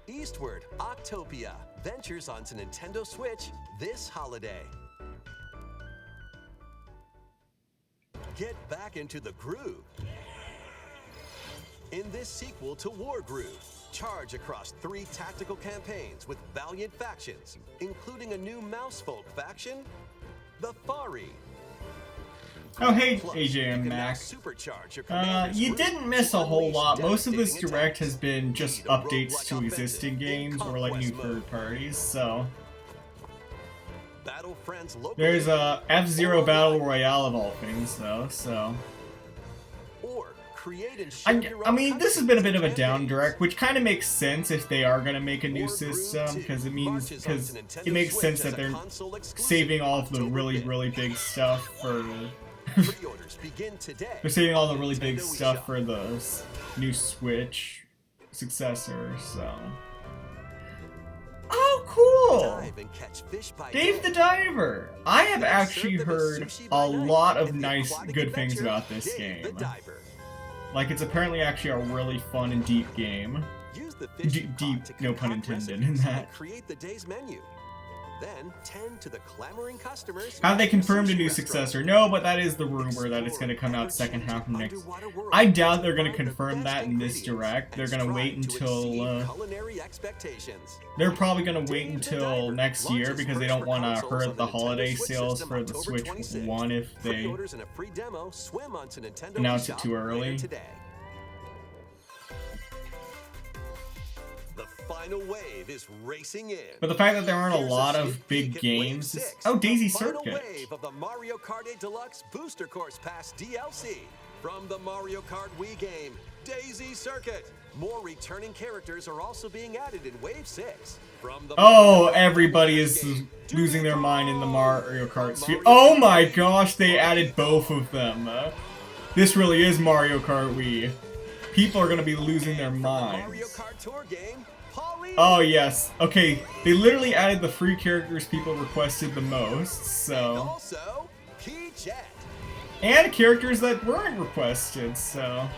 Eastward Octopia ventures onto Nintendo Switch this holiday. Get back into the groove. In this sequel to War Groove, charge across 3 tactical campaigns with valiant factions, including a new Mousefolk faction, the Fari. Oh hey, Plus, AJ you and can now Mac. supercharge your commander's You group didn't miss to a whole unleash lot. Most of this devastating direct attacks. has been just Be the updates roguelike to offensive existing in games or like new Conquest mode. third parties, so... Battle friends locally, There's a F-Zero Battle Royale of all things, though, so... or create and ship your I own mean, this has been a bit of a custom down campaigns. direct, which kind of makes sense if they are gonna make a new War Groove system, 2 because marches onto Nintendo it makes Switch sense as that a they're console-exclusive saving all of the October really, 5th. really big stuff for... Pre-orders begin today. They're saving all the on really big Nintendo stuff eShop. for the new Switch successor, so... Oh, cool! Dive and catch fish by Dave day. the Diver! I have Then actually serve them as heard sushi a by night lot of in the nice, aquatic good things adventure, about this Dave the game. Diver. Like, it's apparently actually a really fun and deep game. Use the fishing deep, pot to no pun concoct intended in recipes that. and create the day's menu. Then tend to the clamoring customers. Have they at your confirmed a sushi new restaurant. successor? No, but that is the rumor that it's going to come out second half of next. I doubt they're going to confirm that in this direct. They're going to wait until. Culinary expectations. They're probably going to wait Dave the until Diver next year launches because they first don't for want to consoles hurt on the Nintendo holiday Switch sales system for the October Switch 26th. 1 if they Pre-orders and a free demo swim onto Nintendo announce it eShop too later early. today. The final wave is racing in. But the fact that there aren't a Here's lot sneak of big peek at Wave games. 6, Oh, Daisy the final Circuit. wave of the Mario Kart 8 Deluxe Booster Course Pass DLC from the Mario Kart Wii game, Daisy Circuit. More returning characters are also being added in Wave 6. From the Oh, Mario Kart everybody Wii is game, losing their mind in the Mario Kart The sphere. Mario Oh my Kart gosh, they Wii. added both of them. This really is Mario Kart Wii. People are gonna be losing their From the Mario minds. Kart Tour game, Pauline. Oh yes, okay, they literally added the free characters people requested the most, And so... also, Key Jet. And characters that weren't requested, so...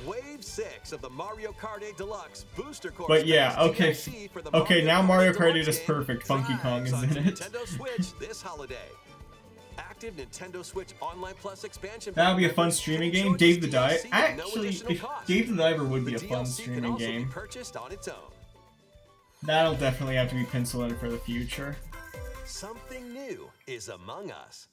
Wave 6 of the Mario Kart 8 Deluxe Booster Course. But yeah, Pass okay. DLC for the Okay, now Mario Kart 8 Deluxe is game perfect. Funky Kong drives is in onto it. Nintendo Switch this holiday. Active Nintendo Switch Online Plus expansion. That would be a pack fun members streaming can game. enjoy Dave this the Diver. DLC at no Actually, additional cost. Dave the Diver would be The a fun DLC can streaming also be game. purchased on its own. That'll definitely have to be penciled in for the future. Something new is among us.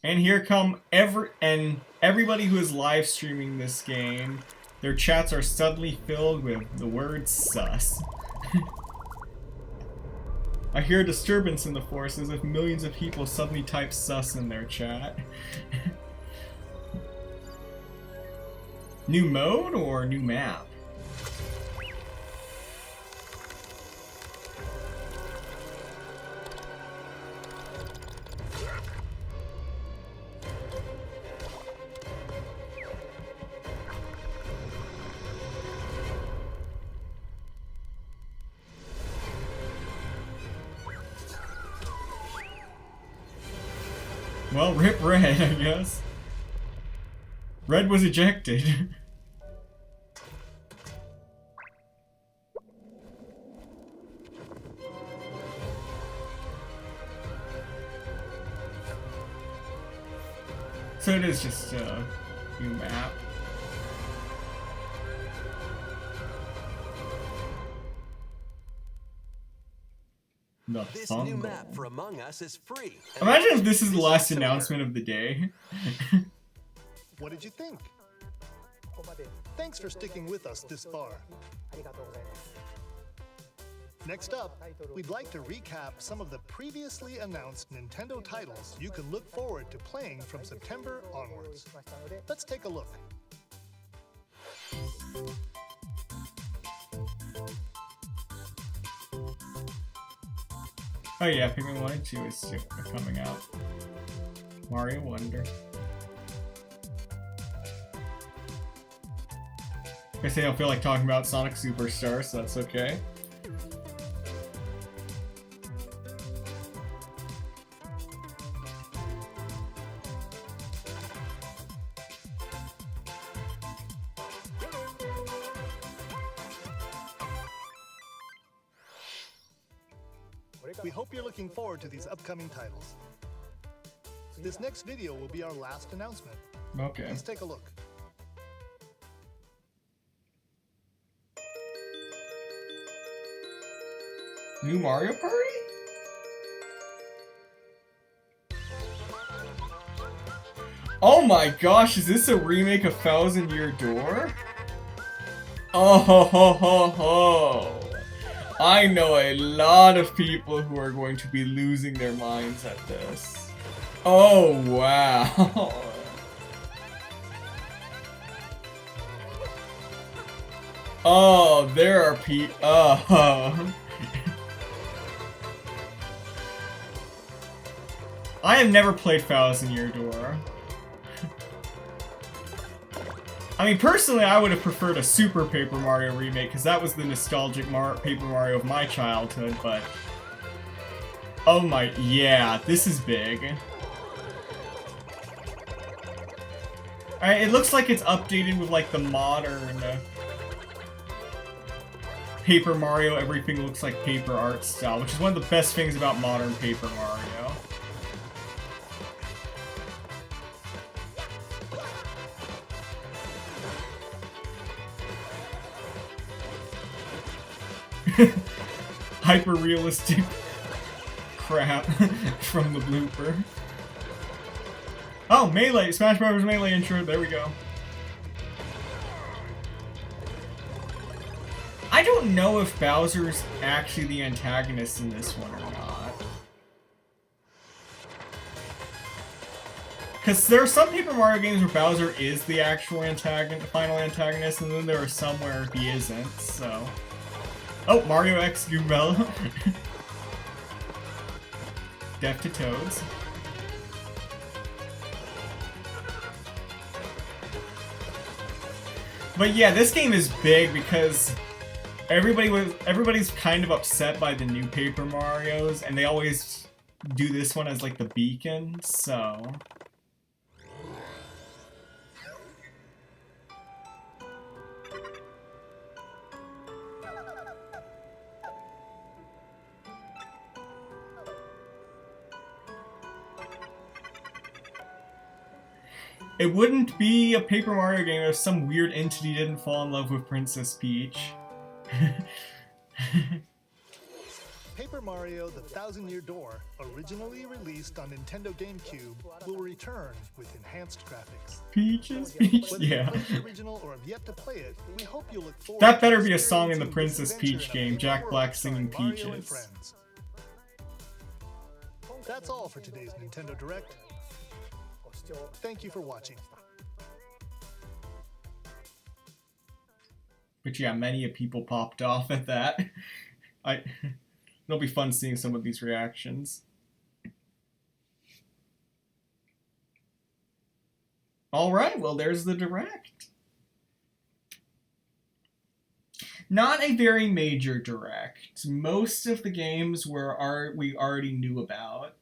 And here come everybody who is live streaming this game. Their chats are suddenly filled with the word sus. I hear a disturbance in the force as if millions of people suddenly type sus in their chat. New mode or new map? Well, rip Red, I guess. Red was ejected. So it is just a new map. The This new Fungal. map for Among Us is free. and Imagine if this is the this last similar. announcement of the day. What did you think? Thanks for sticking with us this far. Next up, we'd like to recap some of the previously announced Nintendo titles you can look forward to playing from September onwards. Let's take a look. Oh yeah, Pikmin 1 and 2 is still coming out. Mario Wonder. Guess I don't feel like talking about Sonic Superstar, so that's okay. We hope you're looking forward to these upcoming titles. This next video will be our last announcement. Okay. Please take a look. New Mario Party? Oh my gosh, is this a remake of Thousand Year Door? Oh ho ho ho ho! I know a lot of people who are going to be losing their minds at this. Oh wow! Oh, there are people. Oh. I have never played Thousand Year Door. I mean, personally, I would have preferred a Super Paper Mario remake, because that was the nostalgic Paper Mario of my childhood, but... Oh my... Yeah, this is big. Alright, it looks like it's updated with, like, the modern... Paper Mario, everything looks like paper art style, which is one of the best things about modern Paper Mario. Hyper-realistic crap from the blooper. Oh, Melee! Smash Bros. Melee intro, there we go. I don't know if Bowser's actually the antagonist in this one or not. Because there are some Paper Mario games where Bowser is the actual final antagonist, and then there are some where he isn't, so... Oh, Mario X Goombella. Deaf to Toads. But yeah, this game is big because everybody's kind of upset by the new Paper Marios, and they always do this one as like the beacon, so... It wouldn't be a Paper Mario game if some weird entity didn't fall in love with Princess Peach. Paper Mario: The Thousand Year Door, originally released on Nintendo GameCube, will return with enhanced graphics. Peaches? Whether you Yeah. played the original or have yet to play it, we hope you look forward That to better be a song in the experiencing Princess this adventure Peach in a game, paper Jack world Black singing starring Mario and Peaches. friends. That's all for today's Nintendo Direct. Thank you for watching. But yeah, many of people popped off at that. It'll be fun seeing some of these reactions. Alright, well there's the Direct. Not a very major Direct. Most of the games we already knew about.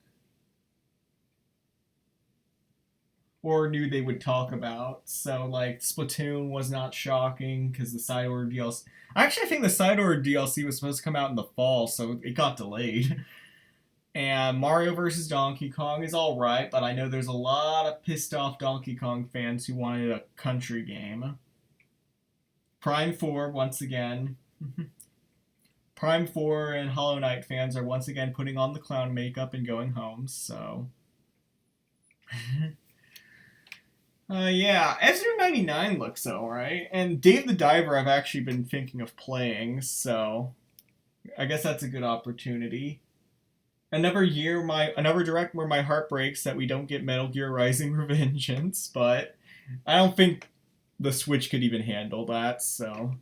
or knew they would talk about. So, like, Splatoon was not shocking because the side order DLC. Actually, I think the side order DLC was supposed to come out in the fall, so it got delayed. And Mario vs. Donkey Kong is alright, but I know there's a lot of pissed off Donkey Kong fans who wanted a country game. Prime 4, once again. Prime 4 and Hollow Knight fans are once again putting on the clown makeup and going home, so... yeah, F-Zero 99 looks alright, and Dave the Diver I've actually been thinking of playing, so... I guess that's a good opportunity. Another direct where my heart breaks that we don't get Metal Gear Rising Revengeance, but I don't think the Switch could even handle that, so...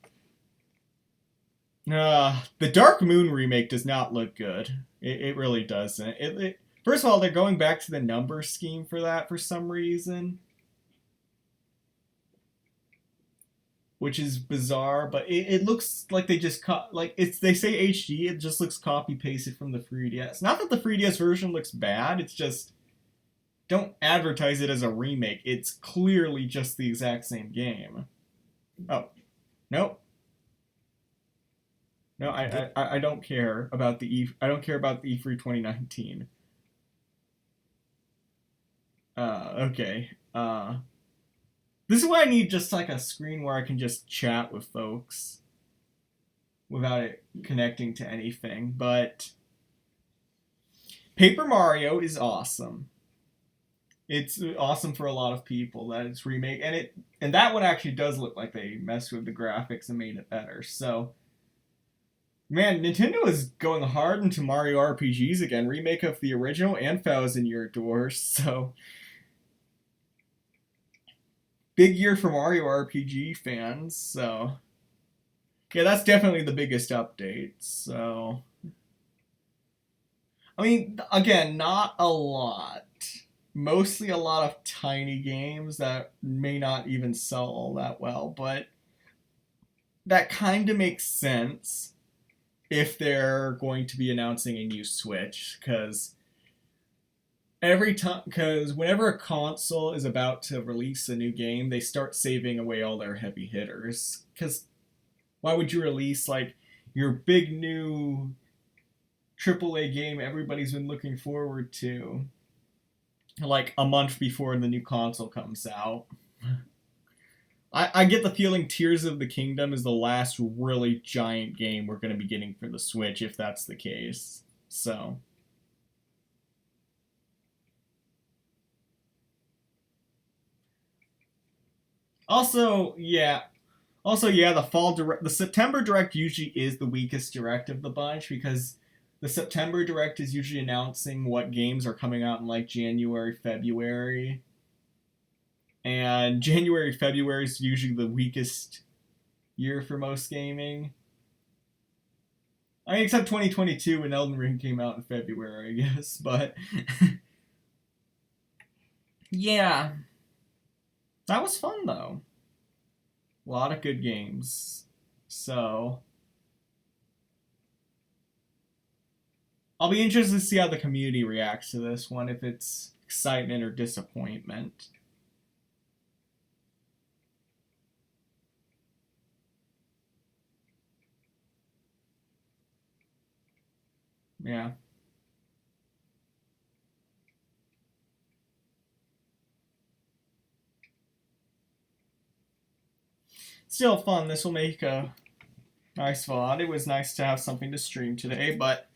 the Dark Moon remake does not look good. It really doesn't. First of all, they're going back to the number scheme for that for some reason. Which is bizarre, but it looks like they just they say HD, it just looks copy pasted from the 3DS. Not that the 3DS version looks bad, it's just don't advertise it as a remake. It's clearly just the exact same game. Oh, nope. No, I don't care about the I don't care about the E3 2019. Okay. This is why I need just like a screen where I can just chat with folks without it connecting to anything. But Paper Mario is awesome. It's awesome for a lot of people that it's remake, and that one actually does look like they messed with the graphics and made it better. So, man, Nintendo is going hard into Mario RPGs again. Remake of the original and Thousand Year Doors. So. Big year for Mario RPG fans, so... Yeah, that's definitely the biggest update, so... I mean, again, not a lot. Mostly a lot of tiny games that may not even sell all that well, but... That kind of makes sense if they're going to be announcing a new Switch, because... whenever a console is about to release a new game, they start saving away all their heavy hitters. Because why would you release, like, your big new AAA game everybody's been looking forward to, like, a month before the new console comes out? I get the feeling Tears of the Kingdom is the last really giant game we're going to be getting for the Switch, if that's the case. So... Also, yeah, the September Direct usually is the weakest Direct of the bunch, because the September Direct is usually announcing what games are coming out in, like, January, February. And January, February is usually the weakest year for most gaming. I mean, except 2022 when Elden Ring came out in February, I guess, but... yeah. That was fun, though. A lot of good games. So... I'll be interested to see how the community reacts to this one, if it's excitement or disappointment. Yeah. Still fun. This will make a nice VOD. It was nice to have something to stream today, but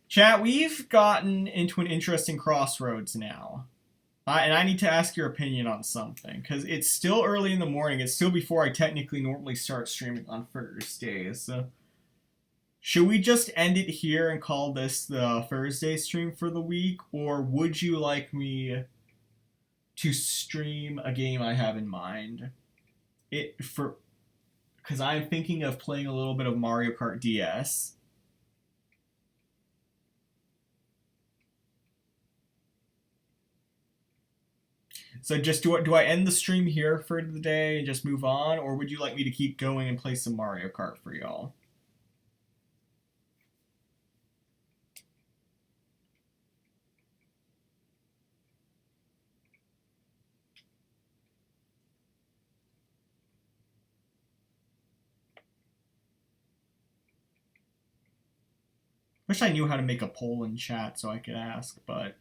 chat, we've gotten into an interesting crossroads now. And I need to ask your opinion on something, because it's still early in the morning. It's still before I technically normally start streaming on Thursdays. So should we just end it here and call this the Thursday stream for the week? Or would you like me to stream a game I have in mind? Because I'm thinking of playing a little bit of Mario Kart DS. So just do I end the stream here for the day and just move on, or would you like me to keep going and play some Mario Kart for y'all? Wish I knew how to make a poll in chat so I could ask, but...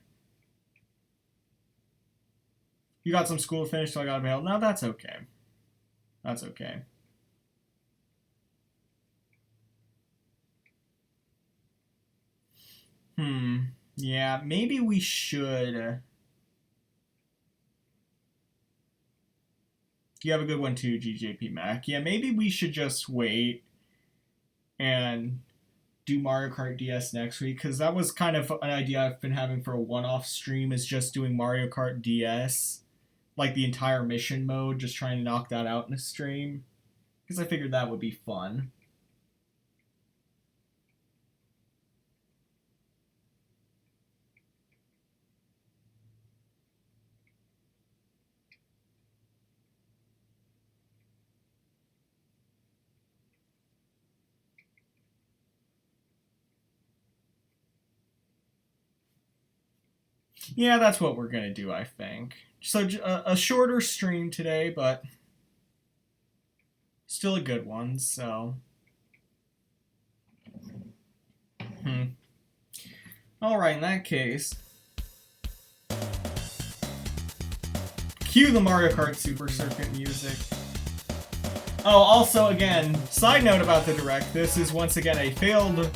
You got some school to finish, so I gotta bail. No, that's okay. That's okay. Yeah, maybe we should... You have a good one too, GJP Mac. Yeah, maybe we should just wait and do Mario Kart DS next week, because that was kind of an idea I've been having for a one-off stream, is just doing Mario Kart DS, like the entire mission mode, just trying to knock that out in a stream, because I figured that would be fun. Yeah, that's what we're gonna do, I think. So, a shorter stream today, but still a good one, so... Alright, in that case... Cue the Mario Kart Super Circuit music. Oh, also, again, side note about the Direct, this is once again a failed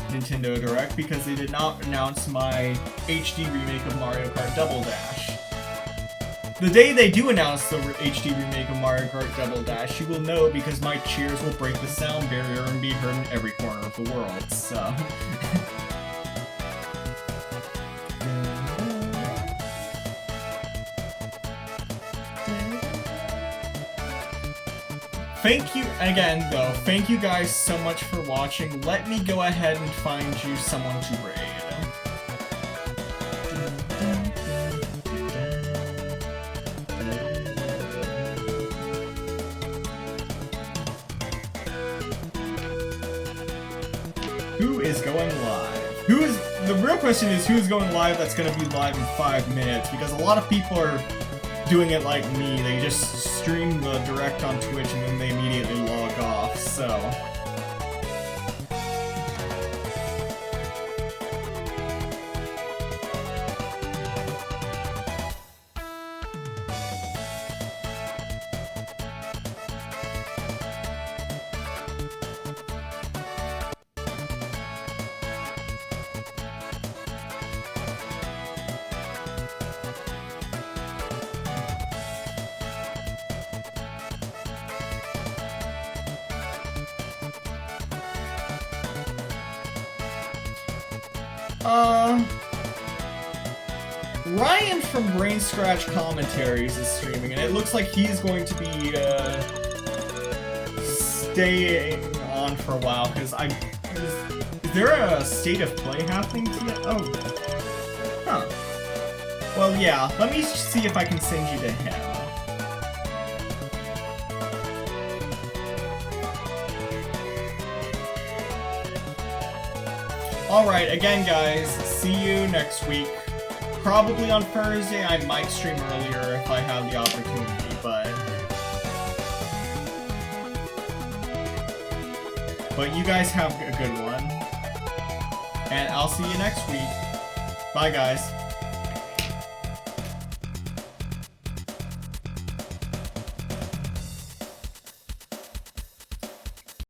Nintendo Direct because they did not announce my HD remake of Mario Kart Double Dash. The day they do announce the HD remake of Mario Kart Double Dash, you will know because my cheers will break the sound barrier and be heard in every corner of the world, so... Thank you, again though, thank you guys so much for watching. Let me go ahead and find you someone to raid. Who is going live? The real question is who's going live that's going to be live in 5 minutes, because a lot of people are doing it like me. They just stream the Direct on Twitch and then they immediately log off, so... Ryan from Brain Scratch Commentaries is streaming, and it looks like he's going to be, staying on for a while, because is there a state of play happening today? Oh. Huh. Well, yeah, let me see if I can send you to him. Alright, again guys, see you next week. Probably on Thursday. I might stream earlier if I have the opportunity, but you guys have a good one. And I'll see you next week. Bye guys.